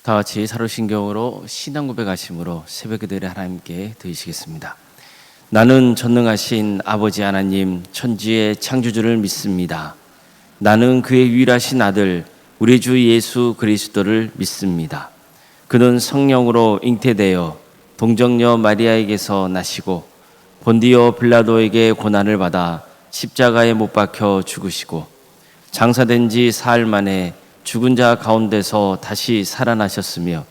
다 같이 사도신경으로 신앙 고백하심으로 새벽기도를 하나님께 드리시겠습니다. 나는 전능하신 아버지 하나님 천지의 창조주를 믿습니다. 나는 그의 유일하신 아들 우리 주 예수 그리스도를 믿습니다. 그는 성령으로 잉태되어 동정녀 마리아에게서 나시고 본디오 빌라도에게 고난을 받아 십자가에 못 박혀 죽으시고 장사된 지 사흘 만에 죽은 자 가운데서 다시 살아나셨으며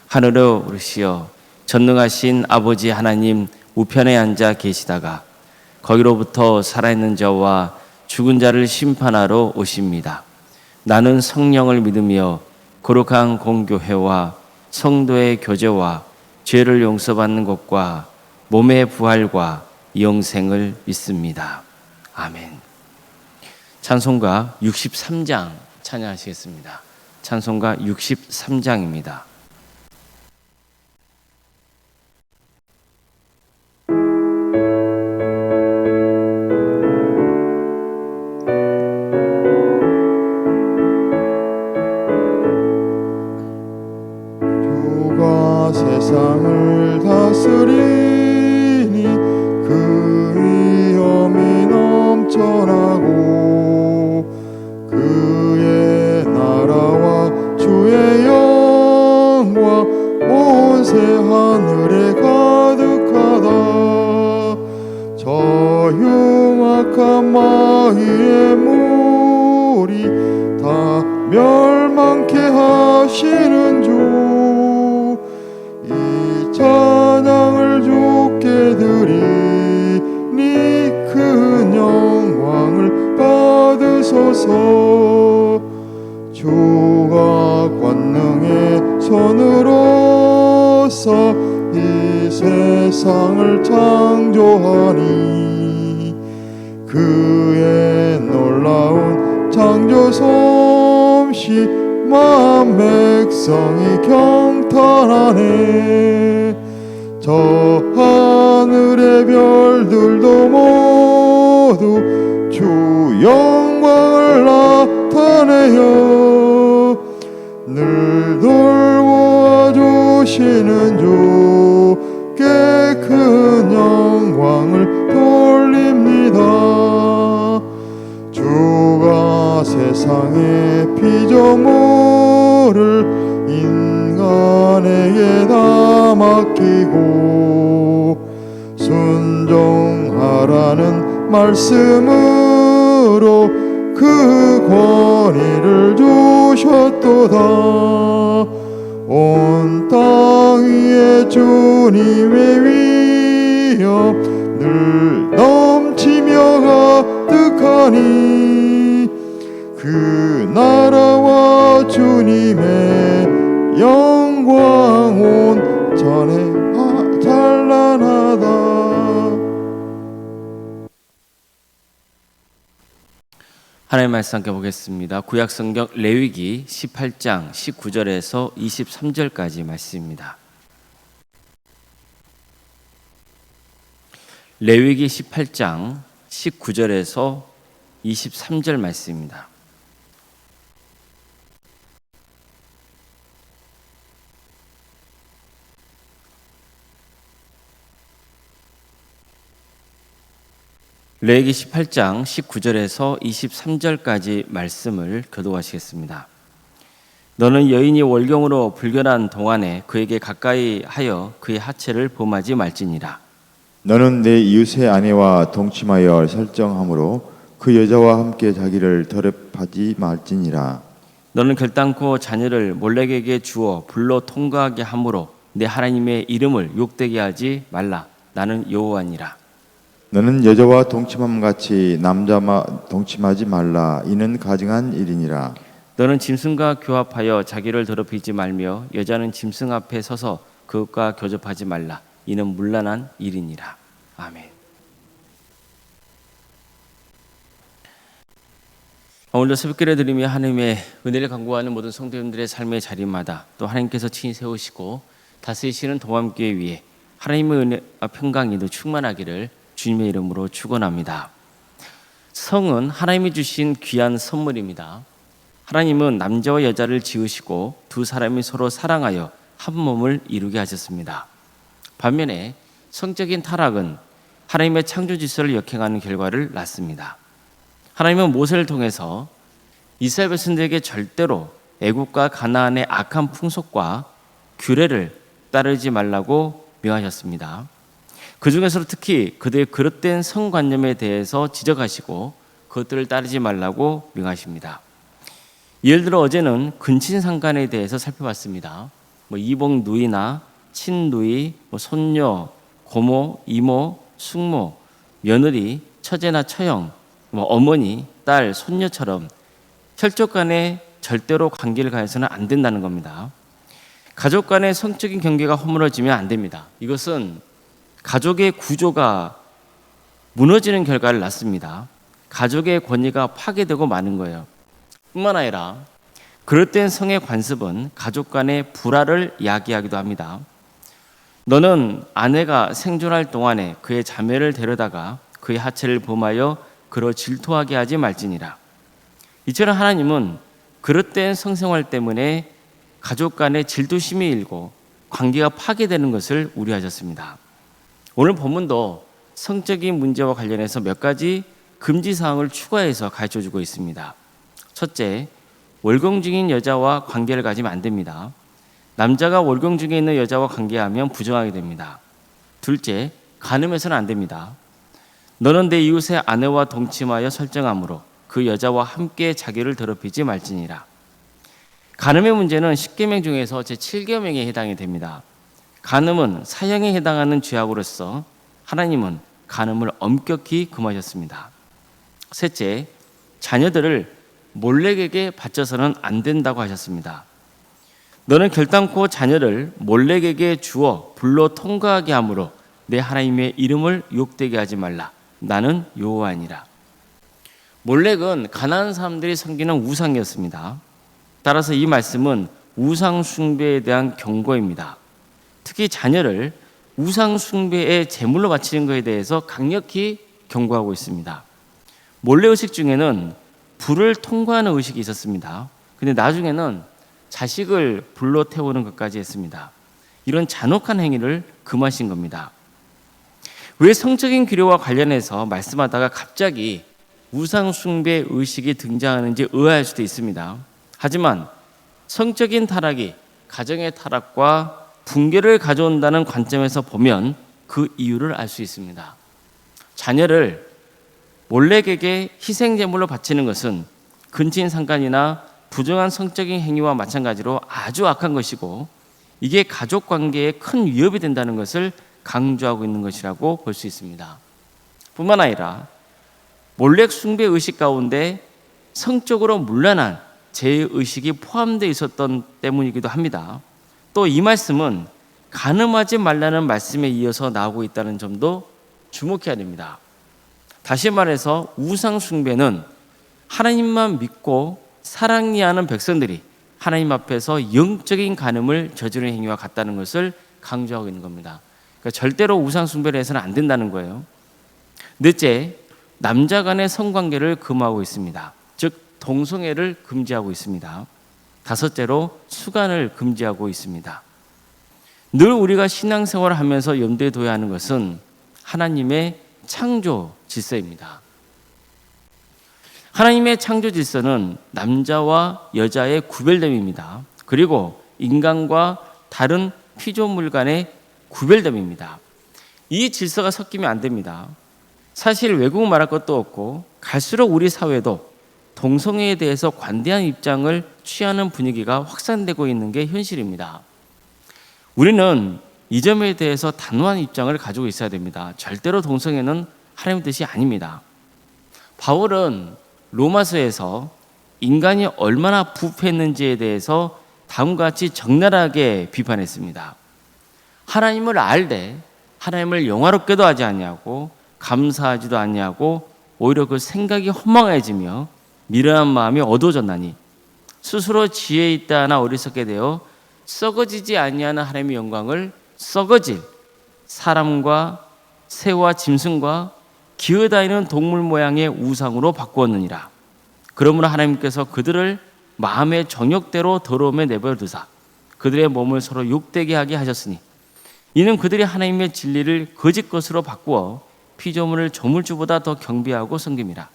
하늘로 오르시어 전능하신 아버지 하나님 우편에 앉아 계시다가 거기로부터 살아있는 자와 죽은 자를 심판하러 오십니다. 나는 성령을 믿으며 거룩한 공교회와 성도의 교제와 죄를 용서받는 것과 몸의 부활과 영생을 믿습니다. 아멘. 찬송가 63장 찬양하시겠습니다. 찬송가 63장입니다. 주가 세상을 다스리니 그 위엄이 넘쳐나고 그의 나라와 주의 영광 온 새 하늘에 가득하다. 저 흉악한 마귀의 무리 다 멸망케 하시는 주, 이 찬양을 주께 드리니 큰 영광을 받으소서. 주가 권능의 손으로서 이 세상을 창조하니 그의 놀라운 창조 솜씨 만 백성이 경탄하네. 저 하늘의 별들도 모두 주 영광을 나타내요. 늘 돌보아 주시는 주께 큰 영광을 돌립니다. 주가 세상의 피조물을 인간에게 다 맡기고 순종하라는 말씀으로 그 권위를 주셨도다. 온 땅 위에 주님의 위엄 늘 넘치며 가득하니 그 나라와 주님의 영광 온 전에 찬란하다. 하나님의 말씀 함께 보겠습니다. 구약성경 레위기 18장 19절에서 23절까지 말씀입니다. 레위기 18장 19절에서 23절 말씀입니다. 레위기 18장 19절에서 23절까지 말씀을 교독하시겠습니다. 너는 여인이 월경으로 불결한 동안에 그에게 가까이 하여 그의 하체를 범하지 말지니라. 너는 내 이웃의 아내와 동침하여 설정함으로 그 여자와 함께 자기를 더럽하지 말지니라. 너는 결단코 자녀를 몰렉에게 주어 불로 통과하게 함으로 내 하나님의 이름을 욕되게 하지 말라. 나는 여호와니라. 너는 여자와 동침함 같이 남자와 동침하지 말라. 이는 가증한 일이니라. 너는 짐승과 교합하여 자기를 더럽히지 말며 여자는 짐승 앞에 서서 그것과 교접하지 말라. 이는 문란한 일이니라. 아멘. 오늘도 새벽기도 드리며 하나님의 은혜를 간구하는 모든 성도님들의 삶의 자리마다 또 하나님께서 친히 세우시고 다스리시는 동함교회 위에 하나님의 은혜와 평강이 충만하기를 주님의 이름으로 축원합니다. 성은 하나님이 주신 귀한 선물입니다. 하나님은 남자와 여자를 지으시고 두 두 사람이 서로 사랑하여 한 몸을 이루게 하셨습니다. 반면에 성적인 타락은 하나님의 창조 질서를 역행하는 결과를 낳습니다. 하나님은 모세를 통해서 이스라엘 백성들에게 절대로 애국과 가나안의 악한 풍속과 규례를 따르지 말라고 명하셨습니다. 그 중에서도 특히 그들의 그릇된 성관념에 대해서 지적하시고 그것들을 따르지 말라고 명하십니다. 예를 들어 어제는 근친상간에 대해서 살펴봤습니다. 이복 누이나 친누이, 손녀, 고모, 이모, 숙모, 며느리, 처제나 처형, 어머니, 딸, 손녀처럼 혈족 간에 절대로 관계를 가해서는 안 된다는 겁니다. 가족 간의 성적인 경계가 허물어지면 안 됩니다. 이것은 가족의 구조가 무너지는 결과를 낳습니다. 가족의 권위가 파괴되고 마는 거예요. 뿐만 아니라 그릇된 성의 관습은 가족 간의 불화를 야기하기도 합니다. 너는 아내가 생존할 동안에 그의 자매를 데려다가 그의 하체를 범하여 그로 질투하게 하지 말지니라. 이처럼 하나님은 그릇된 성생활 때문에 가족 간의 질투심이 일고 관계가 파괴되는 것을 우려하셨습니다. 오늘 본문도 성적인 문제와 관련해서 몇 가지 금지 사항을 추가해서 가르쳐주고 있습니다. 첫째, 월경 중인 여자와 관계를 가지면 안 됩니다. 남자가 월경 중에 있는 여자와 관계하면 부정하게 됩니다. 둘째, 간음해서는 안 됩니다. 너는 내 이웃의 아내와 동침하여 설정함으로 그 여자와 함께 자기를 더럽히지 말지니라. 간음의 문제는 10계명 중에서 제7계명에 해당이 됩니다. 간음은 사형에 해당하는 죄악으로서 하나님은 간음을 엄격히 금하셨습니다. 셋째, 자녀들을 몰렉에게 바쳐서는 안 된다고 하셨습니다. 너는 결단코 자녀를 몰렉에게 주어 불로 통과하게 함으로 내 하나님의 이름을 욕되게 하지 말라. 나는 여호와니라. 몰렉은 가나안 사람들이 섬기는 우상이었습니다. 따라서 이 말씀은 우상 숭배에 대한 경고입니다. 특히 자녀를 우상 숭배의 제물로 바치는 것에 대해서 강력히 경고하고 있습니다. 몰래 의식 중에는 불을 통과하는 의식이 있었습니다. 근데 나중에는 자식을 불로 태우는 것까지 했습니다. 이런 잔혹한 행위를 금하신 겁니다. 왜 성적인 규례와 관련해서 말씀하다가 갑자기 우상 숭배 의식이 등장하는지 의아할 수도 있습니다. 하지만 성적인 타락이 가정의 타락과 붕괴를 가져온다는 관점에서 보면 그 이유를 알 수 있습니다. 자녀를 몰렉에게 희생제물로 바치는 것은 근친상간이나 부정한 성적인 행위와 마찬가지로 아주 악한 것이고 이게 가족 관계에 큰 위협이 된다는 것을 강조하고 있는 것이라고 볼 수 있습니다. 뿐만 아니라 몰렉 숭배 의식 가운데 성적으로 문란한 죄의식이 포함되어 있었던 때문이기도 합니다. 또 이 말씀은 간음하지 말라는 말씀에 이어서 나오고 있다는 점도 주목해야 됩니다. 다시 말해서 우상 숭배는 하나님만 믿고 사랑해야 하는 백성들이 하나님 앞에서 영적인 간음을 저지르는 행위와 같다는 것을 강조하고 있는 겁니다. 그러니까 절대로 우상 숭배를 해서는 안 된다는 거예요. 넷째, 남자 간의 성관계를 금하고 있습니다. 즉 동성애를 금지하고 있습니다. 다섯째로 수간을 금지하고 있습니다. 늘 우리가 신앙생활을 하면서 염두에 둬야 하는 것은 하나님의 창조 질서입니다. 하나님의 창조 질서는 남자와 여자의 구별됨입니다. 그리고 인간과 다른 피조물 간의 구별됨입니다. 이 질서가 섞이면 안 됩니다. 사실 외국 말할 것도 없고 갈수록 우리 사회도 동성애에 대해서 관대한 입장을 취하는 분위기가 확산되고 있는 게 현실입니다. 우리는 이 점에 대해서 단호한 입장을 가지고 있어야 됩니다. 절대로 동성애는 하나님의 뜻이 아닙니다. 바울은 로마서에서 인간이 얼마나 부패했는지에 대해서 다음과 같이 적나라하게 비판했습니다. 하나님을 알되 하나님을 영화롭게도 하지 아니하고 감사하지도 아니하고 오히려 그 생각이 허망해지며 미련한 마음이 어두워졌나니 스스로 지혜 있다 하나 어리석게 되어 썩어지지 아니하는 하나님의 영광을 썩어질 사람과 새와 짐승과 기어다니는 동물 모양의 우상으로 바꾸었느니라. 그러므로 하나님께서 그들을 마음의 정욕대로 더러움에 내버려 두사 그들의 몸을 서로 욕되게 하게 하셨으니 이는 그들이 하나님의 진리를 거짓 것으로 바꾸어 피조물을 조물주보다 더 경배하고 섬김이라.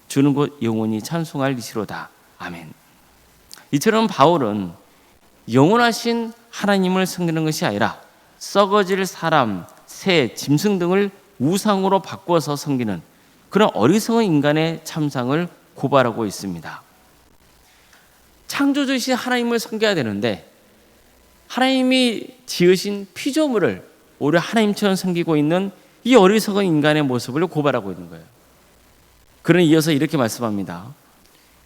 주는 곧 영원히 찬송할 이시로다. 아멘. 이처럼 바울은 영원하신 하나님을 섬기는 것이 아니라 썩어질 사람, 새, 짐승 등을 우상으로 바꾸어서 섬기는 그런 어리석은 인간의 참상을 고발하고 있습니다. 창조주이신 하나님을 섬겨야 되는데 하나님이 지으신 피조물을 오히려 하나님처럼 섬기고 있는 이 어리석은 인간의 모습을 고발하고 있는 거예요. 그는 이어서 이렇게 말씀합니다.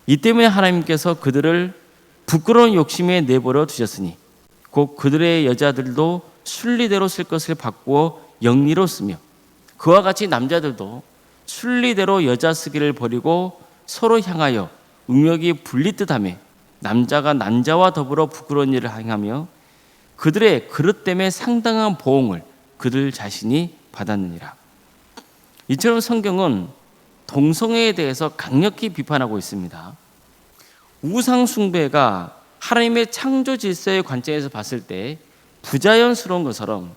이 때문에 하나님께서 그들을 부끄러운 욕심에 내버려 두셨으니 곧 그들의 여자들도 순리대로 쓸 것을 바꾸어 영리로 쓰며 그와 같이 남자들도 순리대로 여자 쓰기를 버리고 서로 향하여 음욕이 분리듯하며 남자가 난자와 더불어 부끄러운 일을 행하며 그들의 그릇 때문에 상당한 보응을 그들 자신이 받았느니라. 이처럼 성경은 동성애에 대해서 강력히 비판하고 있습니다. 우상 숭배가 하나님의 창조 질서의 관점에서 봤을 때 부자연스러운 것처럼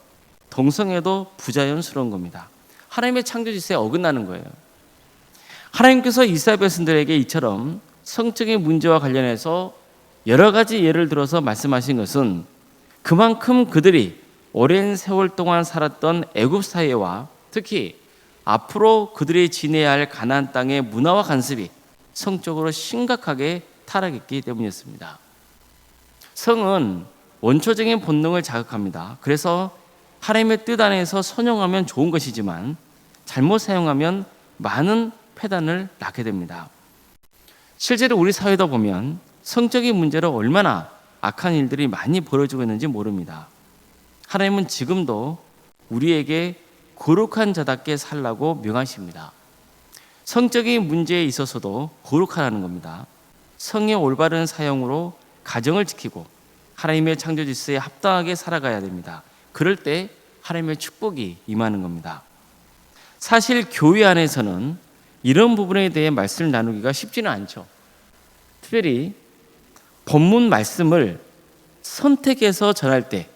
동성애도 부자연스러운 겁니다. 하나님의 창조 질서에 어긋나는 거예요. 하나님께서 이스라엘 백성들에게 이처럼 성적인 문제와 관련해서 여러 가지 예를 들어서 말씀하신 것은 그만큼 그들이 오랜 세월 동안 살았던 애굽 사회와 특히 앞으로 그들이 지내야 할 가나안 땅의 문화와 관습이 성적으로 심각하게 타락했기 때문이었습니다. 성은 원초적인 본능을 자극합니다. 그래서 하나님의 뜻 안에서 선용하면 좋은 것이지만 잘못 사용하면 많은 폐단을 낳게 됩니다. 실제로 우리 사회도 보면 성적인 문제로 얼마나 악한 일들이 많이 벌어지고 있는지 모릅니다. 하나님은 지금도 우리에게 거룩한 자답게 살라고 명하십니다. 성적인 문제에 있어서도 거룩하라는 겁니다. 성의 올바른 사용으로 가정을 지키고 하나님의 창조 질서에 합당하게 살아가야 됩니다. 그럴 때 하나님의 축복이 임하는 겁니다. 사실 교회 안에서는 이런 부분에 대해 말씀을 나누기가 쉽지는 않죠. 특별히 본문 말씀을 선택해서 전할 때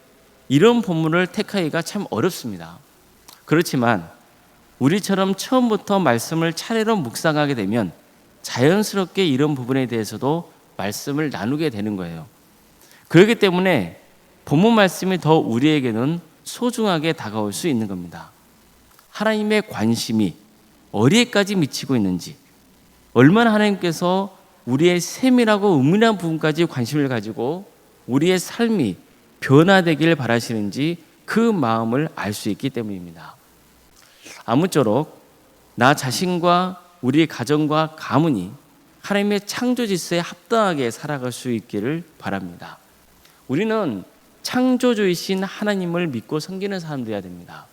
이런 본문을 택하기가 참 어렵습니다. 그렇지만 우리처럼 처음부터 말씀을 차례로 묵상하게 되면 자연스럽게 이런 부분에 대해서도 말씀을 나누게 되는 거예요. 그렇기 때문에 본문 말씀이 더 우리에게는 소중하게 다가올 수 있는 겁니다. 하나님의 관심이 어디에까지 미치고 있는지, 얼마나 하나님께서 우리의 세밀하고 은밀한 부분까지 관심을 가지고 우리의 삶이 변화되기를 바라시는지 그 마음을 알 수 있기 때문입니다. 아무쪼록 나 자신과 우리 가정과 가문이 하나님의 창조 질서에 합당하게 살아갈 수 있기를 바랍니다. 우리는 창조주이신 하나님을 믿고 섬기는 사람들이어야 됩니다.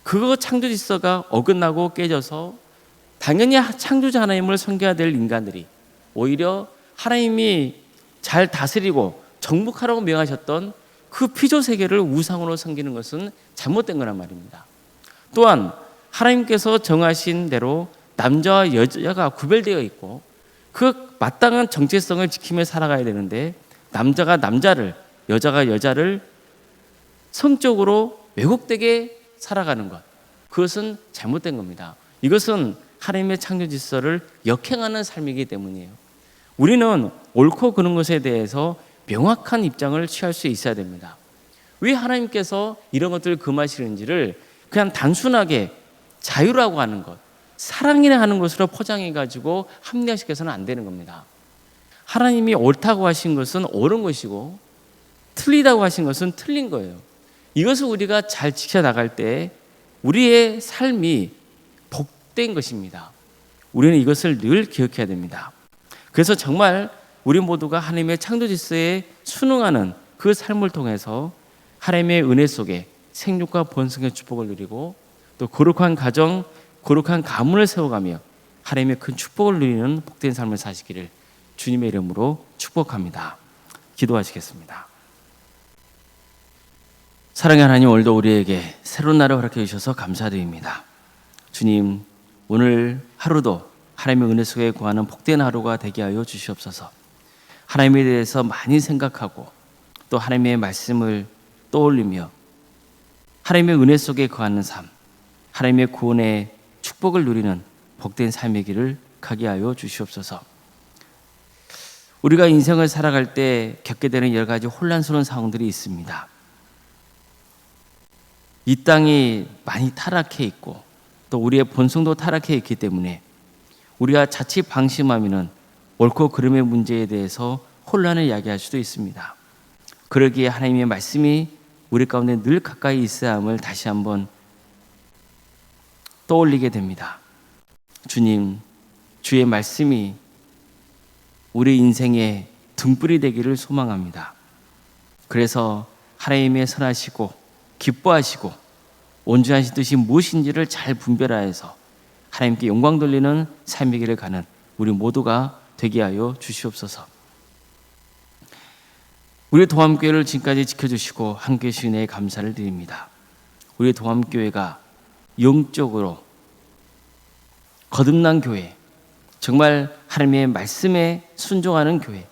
그거 창조 질서가 어긋나고 깨져서 당연히 창조자 하나님을 섬겨야 될 인간들이 오히려 하나님이 잘 다스리고 정복하라고 명하셨던 그 피조 세계를 우상으로 섬기는 것은 잘못된 거란 말입니다. 또한 하나님께서 정하신 대로 남자와 여자가 구별되어 있고 그 마땅한 정체성을 지키며 살아가야 되는데 남자가 남자를, 여자가 여자를 성적으로 왜곡되게 살아가는 것, 그것은 잘못된 겁니다. 이것은 하나님의 창조 질서를 역행하는 삶이기 때문이에요. 우리는 옳고 그른 것에 대해서 명확한 입장을 취할 수 있어야 됩니다. 왜 하나님께서 이런 것들을 금하시는지를 그냥 단순하게 자유라고 하는 것, 사랑이라 하는 것으로 포장해가지고 합리화시켜서는 안 되는 겁니다. 하나님이 옳다고 하신 것은 옳은 것이고 틀리다고 하신 것은 틀린 거예요. 이것을 우리가 잘 지켜나갈 때 우리의 삶이 복된 것입니다. 우리는 이것을 늘 기억해야 됩니다. 그래서 정말 우리 모두가 하나님의 창조 질서에 순응하는 그 삶을 통해서 하나님의 은혜 속에 생육과 번성의 축복을 누리고 또 거룩한 가정, 거룩한 가문을 세워가며 하나님의 큰 축복을 누리는 복된 삶을 사시기를 주님의 이름으로 축복합니다. 기도하시겠습니다. 사랑의 하나님, 오늘도 우리에게 새로운 날을 허락해 주셔서 감사드립니다. 주님, 오늘 하루도 하나님의 은혜 속에 구하는 복된 하루가 되게 하여 주시옵소서. 하나님에 대해서 많이 생각하고 또 하나님의 말씀을 떠올리며 하나님의 은혜 속에 거하는 삶, 하나님의 구원의 축복을 누리는 복된 삶의 길을 가게 하여 주시옵소서. 우리가 인생을 살아갈 때 겪게 되는 여러 가지 혼란스러운 상황들이 있습니다. 이 땅이 많이 타락해 있고 또 우리의 본성도 타락해 있기 때문에 우리가 자칫 방심하면 옳고 그름의 문제에 대해서 혼란을 야기할 수도 있습니다. 그러기에 하나님의 말씀이 우리 가운데 늘 가까이 있어야 함을 다시 한번 떠올리게 됩니다. 주님, 주의 말씀이 우리 인생의 등불이 되기를 소망합니다. 그래서 하나님의 선하시고 기뻐하시고 온전하신 뜻이 무엇인지를 잘 분별하여서 하나님께 영광 돌리는 삶의 길을 가는 우리 모두가 되게 하여 주시옵소서. 우리 도함교회를 지금까지 지켜주시고 함께 해주신 은혜에 감사를 드립니다. 우리 도함교회가 영적으로 거듭난 교회, 정말 하나님의 말씀에 순종하는 교회,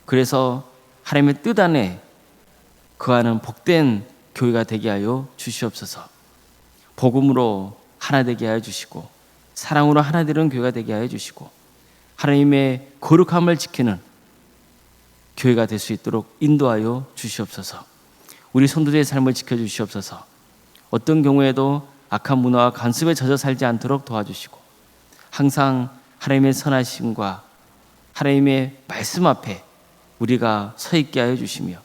그래서 하나님의 뜻 안에 거하는 복된 교회가 되게 하여 주시옵소서. 복음으로 하나 되게 하여 주시고 사랑으로 하나 되는 교회가 되게 하여 주시고 하나님의 거룩함을 지키는 교회가 될 수 있도록 인도하여 주시옵소서. 우리 성도들의 삶을 지켜주시옵소서. 어떤 경우에도 악한 문화와 간섭에 젖어 살지 않도록 도와주시고 항상 하나님의 선하심과 하나님의 말씀 앞에 우리가 서 있게 하여 주시며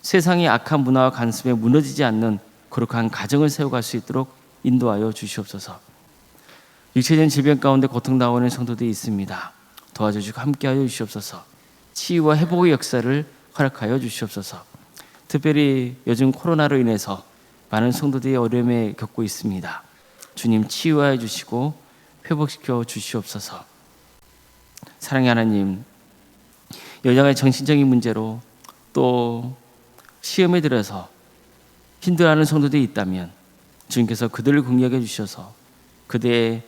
세상의 악한 문화와 간섭에 무너지지 않는 거룩한 가정을 세워갈 수 있도록 인도하여 주시옵소서. 육체적인 질병 가운데 고통당하는 성도들이 있습니다. 도와주시고 함께하여 주시옵소서. 치유와 회복의 역사를 허락하여 주시옵소서. 특별히 요즘 코로나로 인해서 많은 성도들이 어려움에 겪고 있습니다. 주님 치유하여 주시고 회복시켜 주시옵소서. 사랑의 하나님, 여자의 정신적인 문제로 또 시험에 들어서 힘들어하는 성도들이 있다면 주님께서 그들을 긍휼하게 주셔서 그들의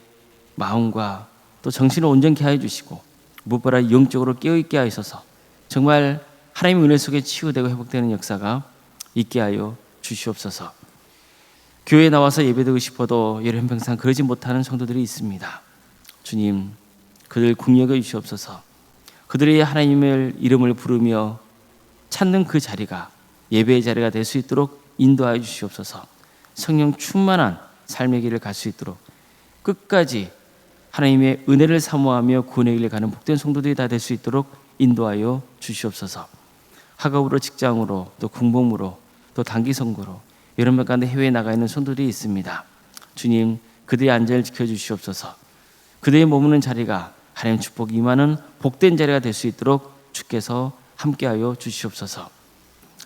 마음과 또 정신을 온전케 하여 주시고 무엇보다 영적으로 깨어있게 하셔서 정말 하나님의 은혜 속에 치유되고 회복되는 역사가 있게 하여 주시옵소서. 교회에 나와서 예배드리고 싶어도 여러 형평상 그러지 못하는 성도들이 있습니다. 주님, 그들 긍휼하게 주시옵소서. 그들이 하나님의 이름을 부르며 찾는 그 자리가 예배의 자리가 될 수 있도록 인도하여 주시옵소서. 성령 충만한 삶의 길을 갈 수 있도록 끝까지 하나님의 은혜를 사모하며 구원의 길을 가는 복된 성도들이 다 될 수 있도록 인도하여 주시옵소서. 학업으로 직장으로 또 공범으로 또 단기 선거로 여러 명 가운데 해외에 나가 있는 성도들이 있습니다. 주님, 그들의 안전을 지켜주시옵소서. 그들의 머무는 자리가 하나님 축복이 임하는 복된 자리가 될 수 있도록 주께서 함께하여 주시옵소서.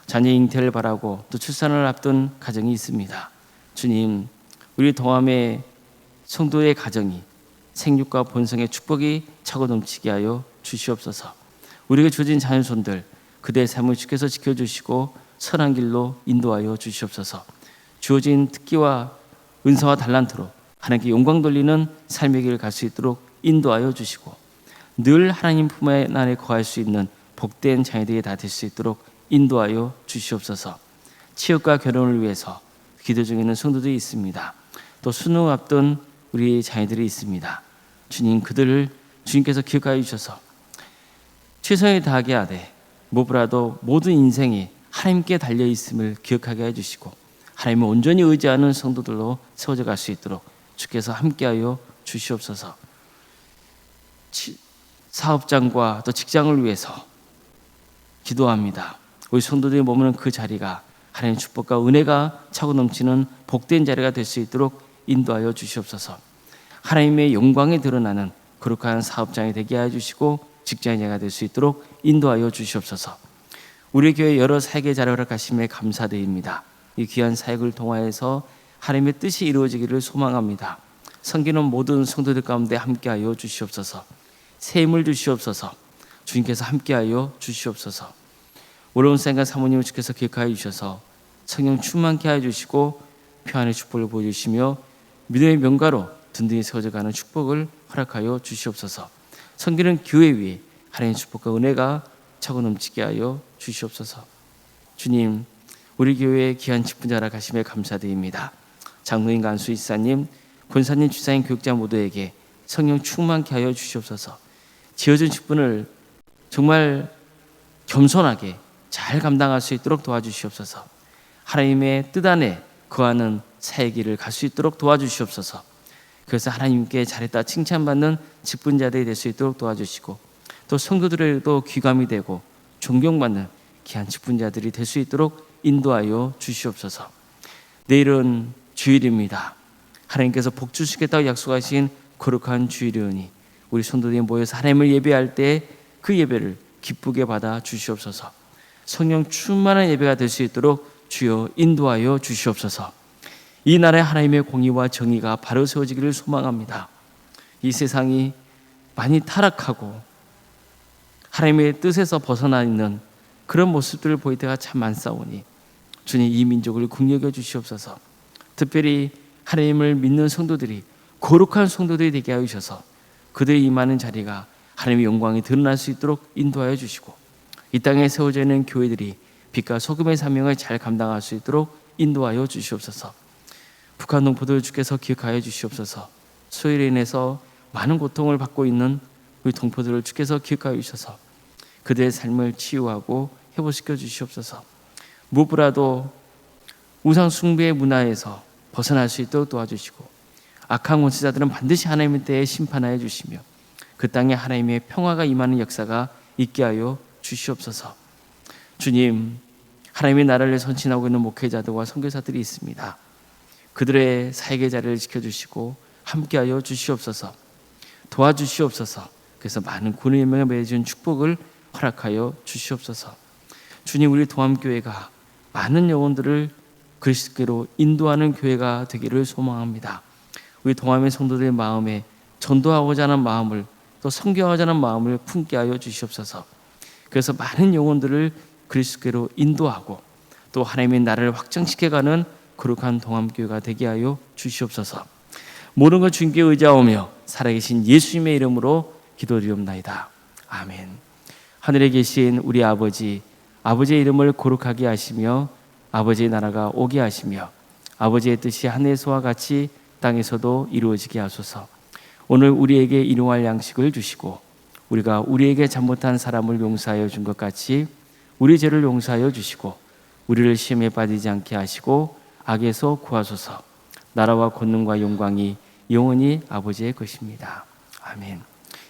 자녀 잉태를 바라고 또 출산을 앞둔 가정이 있습니다. 주님, 우리 동함의 성도의 가정이 생육과 본성의 축복이 차고 넘치게 하여 주시옵소서. 우리에게 주어진 자녀손들 그대의 삶을 주께서 지켜주시고 선한 길로 인도하여 주시옵소서. 주어진 특기와 은사와 달란트로 하나님께 영광 돌리는 삶의 길을 갈 수 있도록 인도하여 주시고 늘 하나님 품 안에 거할 수 있는 복된 자녀들이 다 될 수 있도록 인도하여 주시옵소서. 취업과 결혼을 위해서 기도 중에 있는 성도들이 있습니다. 또 수능 앞둔 우리 자녀들이 있습니다. 주님, 그들을 주님께서 기억하여 주셔서 최선을 다하게 하되 무엇보다도 모든 인생이 하나님께 달려있음을 기억하게 해주시고 하나님을 온전히 의지하는 성도들로 세워져 갈 수 있도록 주께서 함께하여 주시옵소서. 사업장과 또 직장을 위해서 기도합니다. 우리 성도들이 머무는 그 자리가 하나님의 축복과 은혜가 차고 넘치는 복된 자리가 될 수 있도록 인도하여 주시옵소서. 하나님의 영광이 드러나는 거룩한 사업장이 되게 하여 주시고 직장인자가 될 수 있도록 인도하여 주시옵소서. 우리 교회 여러 사역의 자리를 허락하심에 감사드립니다. 이 귀한 사역을 통하여서 하나님의 뜻이 이루어지기를 소망합니다. 섬기는 모든 성도들 가운데 함께하여 주시옵소서. 새 힘을 주시옵소서. 주님께서 함께하여 주시옵소서. 어려운 생각 사모님을 주께서 기억하여 주셔서 성령 충만케 하여 주시고 평안의 축복을 보여주시며 믿음의 명가로 든든히 세워져가는 축복을 허락하여 주시옵소서. 섬기는 교회 위에 하나님의 축복과 은혜가 차고 넘치게 하여 주시옵소서. 주님, 우리 교회의 귀한 직분자라 가심에 감사드립니다. 장로인 간수 이사님, 권사님, 주사님, 교육자 모두에게 성령 충만케 하여 주시옵소서. 지어준 직분을 정말 겸손하게 잘 감당할 수 있도록 도와주시옵소서. 하나님의 뜻 안에 거하는 사의 길을 갈 수 있도록 도와주시옵소서. 그래서 하나님께 잘했다 칭찬받는 직분자들이 될 수 있도록 도와주시고, 또 성도들에게도 귀감이 되고 존경받는 귀한 직분자들이 될 수 있도록 인도하여 주시옵소서. 내일은 주일입니다. 하나님께서 복 주시겠다고 약속하신 거룩한 주일이오니 우리 성도들이 모여서 하나님을 예배할 때 그 예배를 기쁘게 받아 주시옵소서. 성령 충만한 예배가 될 수 있도록 주여 인도하여 주시옵소서. 이 나라의 하나님의 공의와 정의가 바로 세워지기를 소망합니다. 이 세상이 많이 타락하고 하나님의 뜻에서 벗어나 있는 그런 모습들을 보일 때가 참 많사오니 주님, 이 민족을 긍휼히 주시옵소서. 특별히 하나님을 믿는 성도들이 거룩한 성도들이 되게 하여 주셔서 그들이 임하는 자리가 하나님의 영광이 드러날 수 있도록 인도하여 주시고, 이 땅에 세워져 있는 교회들이 빛과 소금의 사명을 잘 감당할 수 있도록 인도하여 주시옵소서. 북한 동포들 주께서 기억하여 주시옵소서. 소일에 인해서 많은 고통을 받고 있는 우리 동포들을 주께서 기억하여 주셔서 그들의 삶을 치유하고 회복시켜 주시옵소서. 무엇보다도 우상 숭배의 문화에서 벗어날 수 있도록 도와주시고, 악한 원수자들은 반드시 하나님의 때에 심판하여 주시며 그 땅에 하나님의 평화가 임하는 역사가 있게 하여 주시옵소서. 주님, 하나님의 나라를 선진하고 있는 목회자들과 선교사들이 있습니다. 그들의 사역의 자리를 지켜주시고 함께하여 주시옵소서. 도와주시옵소서. 그래서 많은 군의 열매가 맺어준 축복을 허락하여 주시옵소서. 주님, 우리 동암교회가 많은 영혼들을 그리스도께로 인도하는 교회가 되기를 소망합니다. 우리 동암의 성도들의 마음에 전도하고자 하는 마음을, 또 선교하고자 하는 마음을 품게 하여 주시옵소서. 그래서 많은 영혼들을 그리스도께로 인도하고 또 하나님의 나라를 확장시켜가는 거룩한 동암교회가 되게 하여 주시옵소서. 모든 것 주님께 의지하오며 살아계신 예수님의 이름으로 기도드리옵나이다. 아멘. 하늘에 계신 우리 아버지, 아버지의 이름을 거룩하게 하시며 아버지의 나라가 오게 하시며 아버지의 뜻이 하늘에서와 같이 땅에서도 이루어지게 하소서. 오늘 우리에게 일용할 양식을 주시고 우리가 우리에게 잘못한 사람을 용서하여 준 것 같이 우리 죄를 용서하여 주시고 우리를 시험에 빠지지 않게 하시고 악에서 구하소서. 나라와 권능과 영광이 영원히 아버지의 것입니다. 아멘.